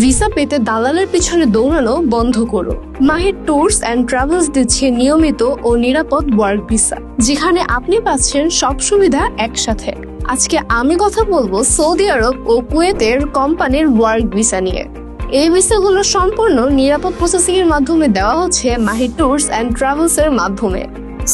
Visa পেতে দালালের পিছনে দৌড়ানো বন্ধ করো। মাহির ট্যুরস অ্যান্ড ট্রাভেলস দিচ্ছে নিয়মিত ও নিরাপদ ওয়ার্ক ভিসা, যেখানে আপনি পাচ্ছেন সব সুবিধা একসাথে। আজকে আমি কথা বলবো সৌদি আরব ও কুয়েতের কোম্পানির ওয়ার্ক ভিসা নিয়ে। এই ভিসাগুলো সম্পূর্ণ নিরাপদ প্রসেসিং এর মাধ্যমে দেওয়া হচ্ছে মাহির ট্যুরস অ্যান্ড ট্রাভেলস এর মাধ্যমে।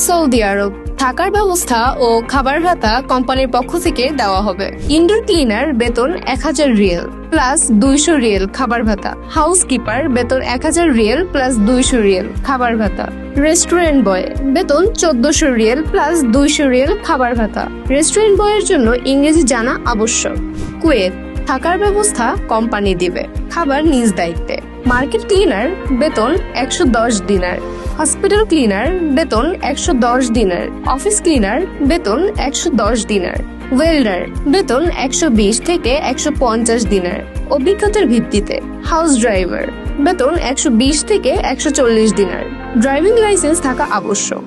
সৌদি আরব থাকার ব্যবস্থা ও খাবার ভাতা কোম্পানির পক্ষ থেকে দেওয়া হবে। ইনডোর ক্লিনার বেতন 1000 রিয়েল প্লাস 200 রিয়েল খাবার ভাতা। হাউসকিপার বেতন 1000 রিয়েল প্লাস 200 রিয়েল খাবার ভাতা। রেস্টুরেন্ট বয় বেতন 1400 রিয়েল প্লাস 200 রিয়েল খাবার ভাতা। রেস্টুরেন্ট বয়ের জন্য ইংরেজি জানা আবশ্যক। কুয়েত থাকার ব্যবস্থা কোম্পানি দিবে, খাবার নিজ দায়িত্বে। মার্কেট ক্লিনার বেতন 110 দিনার। হসপিটাল ক্লিনার বেতন 110 দিনার। অফিস ক্লিনার বেতন 110 দিনার। ওয়েল্ডার বেতন 120 থেকে 150 দিনার অভিজ্ঞতার ভিত্তিতে। হাউস ড্রাইভার বেতন 120 থেকে 140 দিনার। ড্রাইভিং লাইসেন্স থাকা আবশ্যক।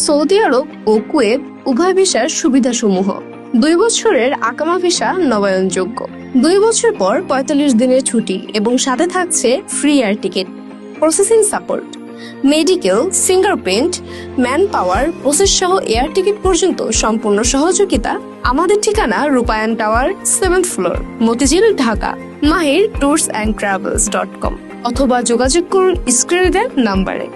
সৌদি আরব ও কুয়েত উভয় ভিসার সুবিধাসমূহ: 2 বছরের আকামা ভিসা নবায়নযোগ্য। 2 বছর পর 45 দিনের ছুটি এবং সাথে থাকছে free air ticket. Processing support, medical, fingerprint, manpower, process সহ এয়ার টিকিট পর্যন্ত সম্পূর্ণ সহযোগিতা। আমাদের ঠিকানা Rupayan tower, 7th floor, Motijheel, Dhaka. Mahir tours and ট্রাভেলস.com অথবা যোগাযোগ করুন স্ক্রিনে দেওয়া নাম্বারে।